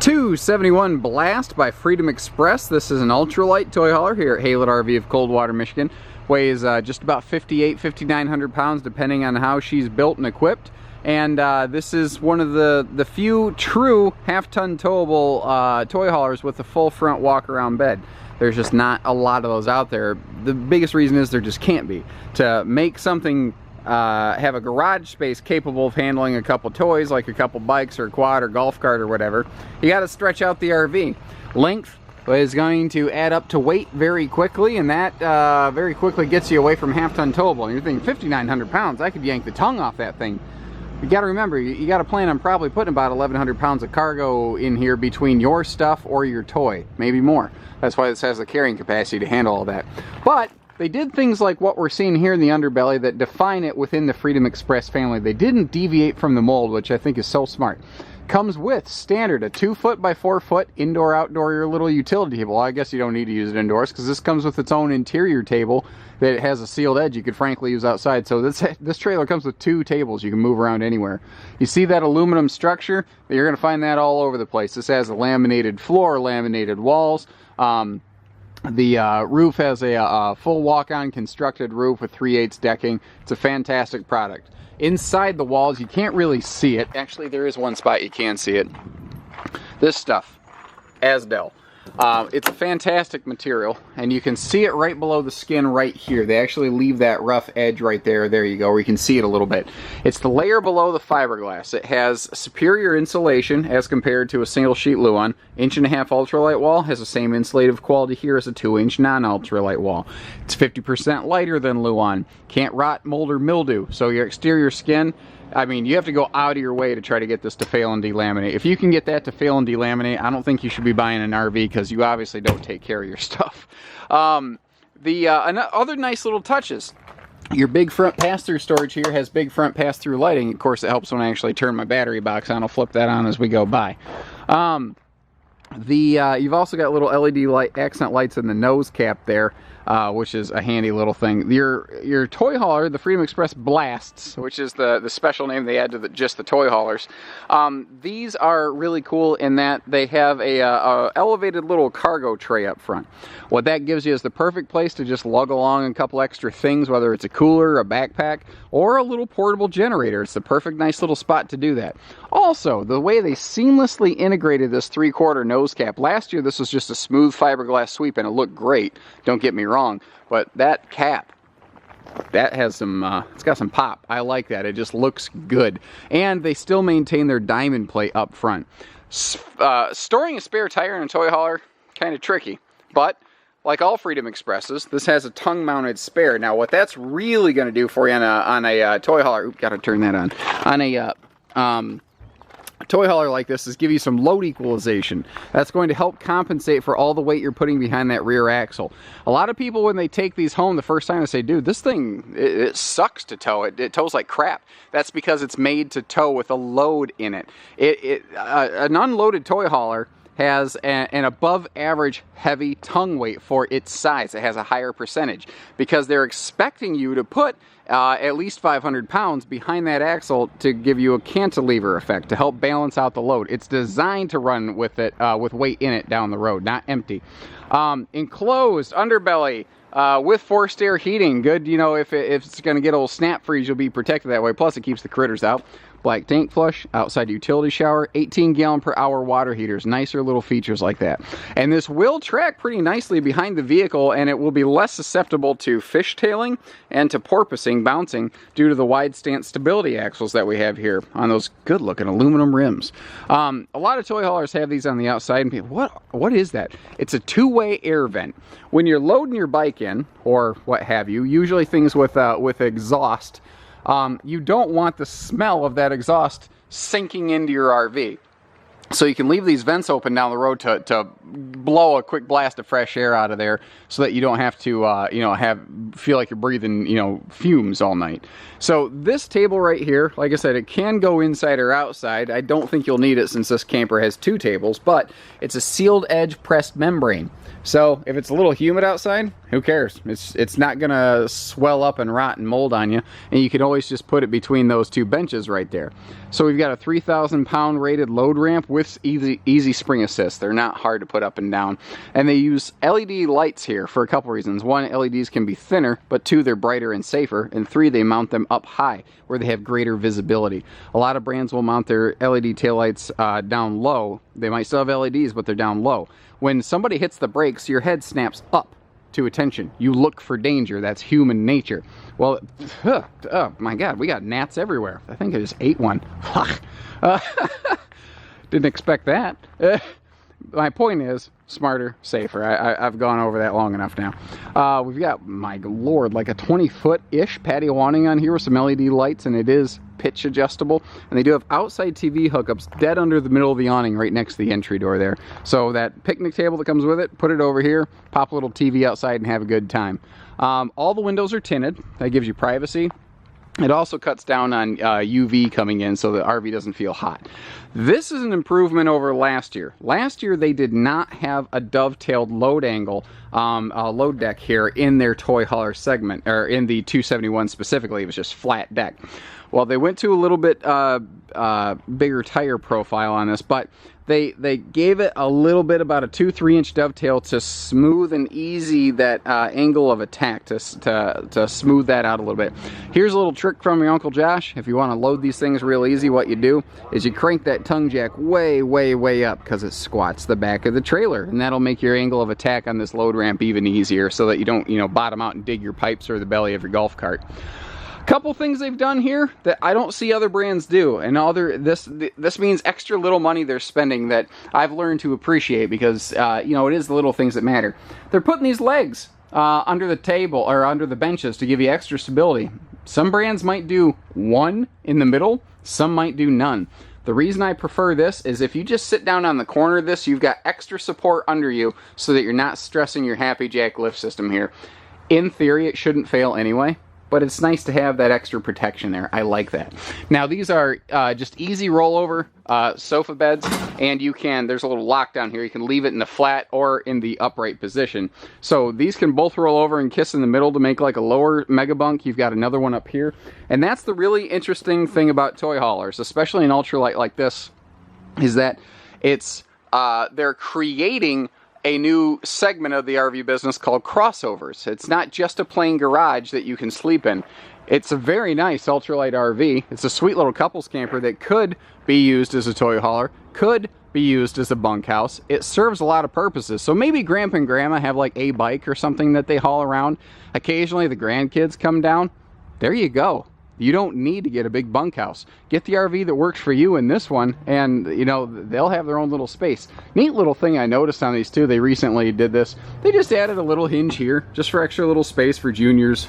271 Blast by Freedom Express. This is an ultralight toy hauler here at Haylett RV of Coldwater, Michigan. Weighs just about 5,900 pounds depending on how she's built and equipped. And this is one of the few true half-ton towable toy haulers with a full front walk-around bed. There's just not a lot of those out there. The biggest reason is there just can't be. To make something have a garage space capable of handling a couple toys, like a couple bikes or a quad or golf cart or whatever, you got to stretch out the RV. Length is going to add up to weight very quickly, and that very quickly gets you away from half-ton towable. And you're thinking 5,900 pounds, I could yank the tongue off that thing. You got to remember, you got to plan on probably putting about 1,100 pounds of cargo in here between your stuff or your toy, maybe more. That's why this has the carrying capacity to handle all that. But they did things like what we're seeing here in the underbelly that define it within the Freedom Express family. They didn't deviate from the mold, which I think is so smart. Comes with standard a 2-foot by 4-foot indoor-outdoor your little utility table. Well, I guess you don't need to use it indoors because this comes with its own interior table that has a sealed edge you could frankly use outside. So this trailer comes with 2 tables you can move around anywhere. You see that aluminum structure? You're going to find that all over the place. This has a laminated floor, laminated walls. The roof has a full walk-on constructed roof with 3/8 decking. It's a fantastic product. Inside the walls, you can't really see it. Actually, there is one spot you can see it. This stuff, Asdel. It's a fantastic material, and you can see it right below the skin right here. They actually leave that rough edge right there. There you go, where you can see it a little bit. It's the layer below the fiberglass. It has superior insulation as compared to a single sheet Luan. 1.5" ultralight wall has the same insulative quality here as a 2-inch non-ultralight wall. It's 50% lighter than Luan. Can't rot, mold, or mildew. So your exterior skin, I mean, you have to go out of your way to try to get this to fail and delaminate. If you can get that to fail and delaminate, I don't think you should be buying an RV because you obviously don't take care of your stuff. Other nice little touches. Your big front pass-through storage here has big front pass-through lighting. Of course, it helps when I actually turn my battery box on. I'll flip that on as we go by. You've also got little LED light accent lights in the nose cap there, which is a handy little thing. Your toy hauler, the Freedom Express Blasts, which is the special name they add to just the toy haulers. These are really cool in that they have a elevated little cargo tray up front. What that gives you is the perfect place to just lug along a couple extra things, whether it's a cooler, a backpack, or a little portable generator. It's the perfect nice little spot to do that. Also, the way they seamlessly integrated this 3/4 nose cap. Last year this was just a smooth fiberglass sweep and it looked great, don't get me wrong, but that cap, that has some it's got some pop. I like that. It just looks good. And they still maintain their diamond plate up front. Storing a spare tire in a toy hauler, kind of tricky, but like all Freedom Expresses, this has a tongue-mounted spare. Now, what that's really going to do for you on a toy hauler, oops, got to turn that on a toy hauler like this is give you some load equalization. That's going to help compensate for all the weight you're putting behind that rear axle. A lot of people, when they take these home the first time, they say, dude, this thing, it sucks to tow. It tows like crap. That's because it's made to tow with a load in it. An unloaded toy hauler has an above average heavy tongue weight for its size. It has a higher percentage because they're expecting you to put at least 500 pounds behind that axle to give you a cantilever effect to help balance out the load. It's designed to run with it with weight in it down the road, not empty. Enclosed underbelly with forced air heating. Good, you know, if it's going to get a little snap freeze, you'll be protected that way. Plus, it keeps the critters out. Black tank flush, outside utility shower, 18 gallon per hour water heaters, nicer little features like that. And this will track pretty nicely behind the vehicle, and it will be less susceptible to fishtailing and to porpoising, bouncing, due to the wide stance stability axles that we have here on those good looking aluminum rims. A lot of toy haulers have these on the outside, and people, what is that? It's a 2-way air vent. When you're loading your bike in, or what have you, usually things with exhaust, you don't want the smell of that exhaust sinking into your RV. So you can leave these vents open down the road to blow a quick blast of fresh air out of there so that you don't have to, feel like you're breathing, fumes all night. So this table right here, like I said, it can go inside or outside. I don't think you'll need it since this camper has 2 tables, but it's a sealed edge pressed membrane. So if it's a little humid outside, who cares? It's not gonna swell up and rot and mold on you, and you can always just put it between those two benches right there. So we've got a 3,000 pound rated load ramp with easy spring assist. They're not hard to put up and down, and they use LED lights here for a couple reasons. One, LEDs can be thinner, but two, they're brighter and safer, and three, they mount them up high where they have greater visibility. A lot of brands will mount their LED taillights down low. They might still have LEDs, but they're down low. When somebody hits the brakes, your head snaps up to attention. You look for danger. That's human nature. Well, oh my God, we got gnats everywhere. I think I just ate one. Didn't expect that. My point is, smarter, safer. I've gone over that long enough now. We've got, my Lord, like a 20-foot-ish patio awning on here with some LED lights, and it is pitch adjustable. And they do have outside TV hookups dead under the middle of the awning right next to the entry door there. So that picnic table that comes with it, put it over here, pop a little TV outside and have a good time. All the windows are tinted. That gives you privacy. It also cuts down on UV coming in so the RV doesn't feel hot. This is an improvement over last year. Last year they did not have a dovetailed load angle load deck here in their toy hauler segment, or in the 271 specifically. It was just flat deck. Well, they went to a little bit bigger tire profile on this, but they gave it a little bit, about a 2-3 inch dovetail to smooth and easy that angle of attack, to smooth that out a little bit. Here's a little trick from your Uncle Josh. If you want to load these things real easy, what you do is you crank that tongue jack way up, because it squats the back of the trailer, and that'll make your angle of attack on this load ramp even easier, so that you don't, bottom out and dig your pipes or the belly of your golf cart. Couple things they've done here that I don't see other brands do, and this means extra little money they're spending that I've learned to appreciate, because it is the little things that matter. They're putting these legs under the table or under the benches to give you extra stability. Some brands might do one in the middle, some might do none. The reason I prefer this is if you just sit down on the corner of this, you've got extra support under you so that you're not stressing your Happy Jack lift system here. In theory, it shouldn't fail anyway, but it's nice to have that extra protection there. I like that. Now, these are just easy rollover sofa beds, and there's a little lock down here. You can leave it in the flat or in the upright position. So these can both roll over and kiss in the middle to make like a lower mega bunk. You've got another one up here. And that's the really interesting thing about toy haulers, especially an ultralight like this, is that they're creating a new segment of the RV business called crossovers. It's not just a plain garage that you can sleep in. It's a very nice ultralight RV. It's a sweet little couples camper that could be used as a toy hauler, could be used as a bunkhouse. It serves a lot of purposes. So maybe Grandpa and Grandma have like a bike or something that they haul around. Occasionally the grandkids come down. There you go. You don't need to get a big bunkhouse. Get the RV that works for you in this one, and they'll have their own little space. Neat little thing I noticed on these too, they recently did this. They just added a little hinge here, just for extra little space for juniors,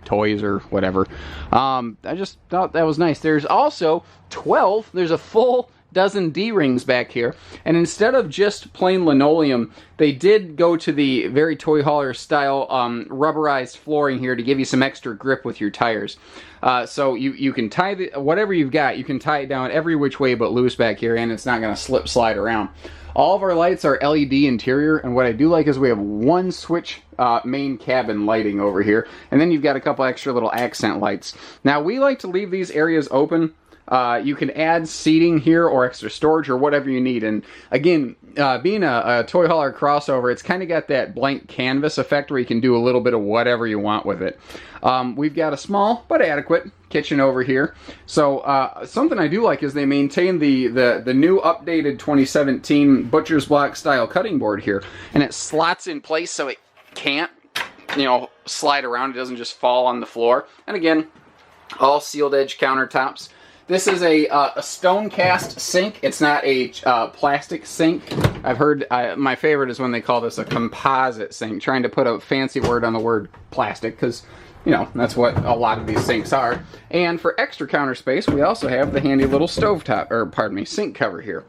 toys or whatever. I just thought that was nice. There's also 12, there's a full dozen D-rings back here, and instead of just plain linoleum, they did go to the very toy hauler style rubberized flooring here to give you some extra grip with your tires. So you can tie whatever you've got, you can tie it down every which way but loose back here, and it's not going to slide around. All of our lights are LED interior, and what I do like is we have one switch main cabin lighting over here, and then you've got a couple extra little accent lights. Now, we like to leave these areas open. You can add seating here or extra storage or whatever you need. And again, being a toy hauler crossover, it's kind of got that blank canvas effect where you can do a little bit of whatever you want with it. We've got a small but adequate kitchen over here. So something I do like is they maintain the new updated 2017 butcher's block style cutting board here, and it slots in place so it can't slide around. It doesn't just fall on the floor. And again, all sealed edge countertops. This is a stone cast sink. It's not a plastic sink. I've heard, my favorite is when they call this a composite sink, trying to put a fancy word on the word plastic, because, that's what a lot of these sinks are. And for extra counter space, we also have the handy little sink cover here.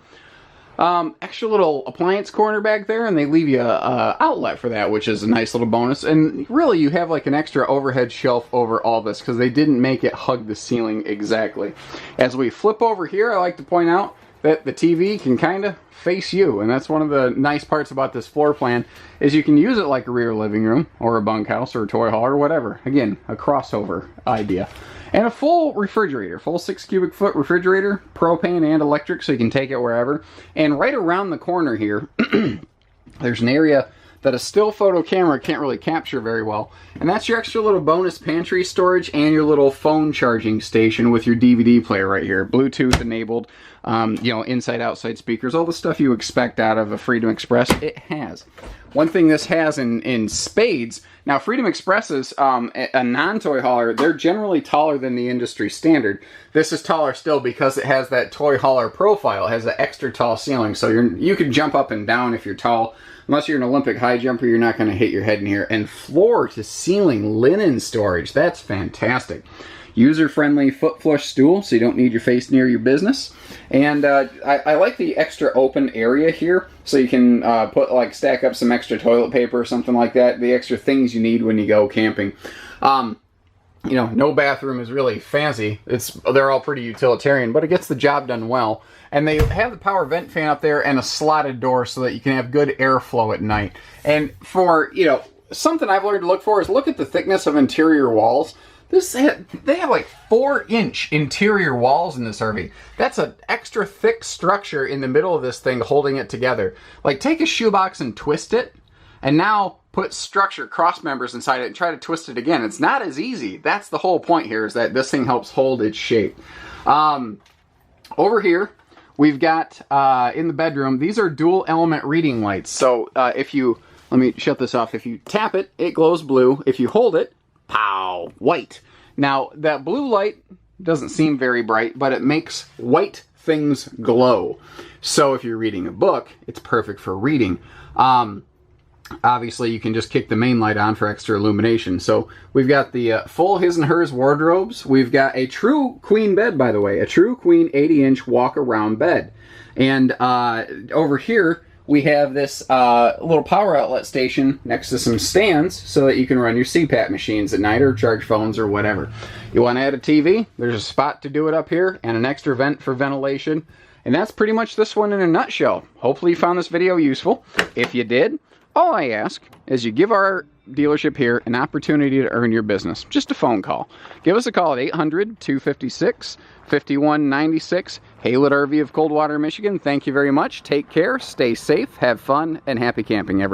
Extra little appliance corner back there, and they leave you a outlet for that, which is a nice little bonus. And really, you have like an extra overhead shelf over all this, because they didn't make it hug the ceiling exactly. As we flip over here, I like to point out that the TV can kind of face you, and that's one of the nice parts about this floor plan, is you can use it like a rear living room or a bunkhouse or a toy hall or whatever. Again, a crossover idea. And a full refrigerator, full 6 cubic foot refrigerator, propane and electric, so you can take it wherever. And right around the corner here, there's an area that a still photo camera can't really capture very well. And that's your extra little bonus pantry storage and your little phone charging station with your DVD player right here. Bluetooth enabled, you know, inside outside speakers, all the stuff you expect out of a Freedom Express, it has. One thing this has in spades, now Freedom Expresses, a non-toy hauler, they're generally taller than the industry standard. This is taller still because it has that toy hauler profile. It has an extra tall ceiling, so you can jump up and down if you're tall. Unless you're an Olympic high jumper, you're not going to hit your head in here. And floor to ceiling linen storage, that's fantastic. User-friendly foot flush stool, so you don't need your face near your business. And I like the extra open area here, so you can stack up some extra toilet paper or something like that. The extra things you need when you go camping. You know, no bathroom is really fancy. They're all pretty utilitarian, but it gets the job done well. And they have the power vent fan up there and a slotted door so that you can have good airflow at night. And for, you know, something I've learned to look for is look at the thickness of interior walls. They have like 4-inch interior walls in this RV. That's an extra thick structure in the middle of this thing holding it together. Like, take a shoebox and twist it, and now put structure, cross members inside it and try to twist it again. It's not as easy. That's the whole point here, is that this thing helps hold its shape. Over here, we've got, in the bedroom, these are dual element reading lights. So let me shut this off. If you tap it, it glows blue. If you hold it, pow, white. Now, that blue light doesn't seem very bright, but it makes white things glow. So if you're reading a book, it's perfect for reading. Obviously, you can just kick the main light on for extra illumination. So we've got the full his and hers wardrobes. We've got a true queen bed, by the way, a true queen 80-inch walk-around bed. And over here, we have this little power outlet station next to some stands so that you can run your CPAP machines at night or charge phones or whatever. You want to add a TV? There's a spot to do it up here and an extra vent for ventilation. And that's pretty much this one in a nutshell. Hopefully you found this video useful. If you did, all I ask is you give our dealership here an opportunity to earn your business. Just a phone call. Give us a call at 800-256-5196. Haylett RV of Coldwater, Michigan. Thank you very much. Take care, stay safe, have fun, and happy camping, everyone.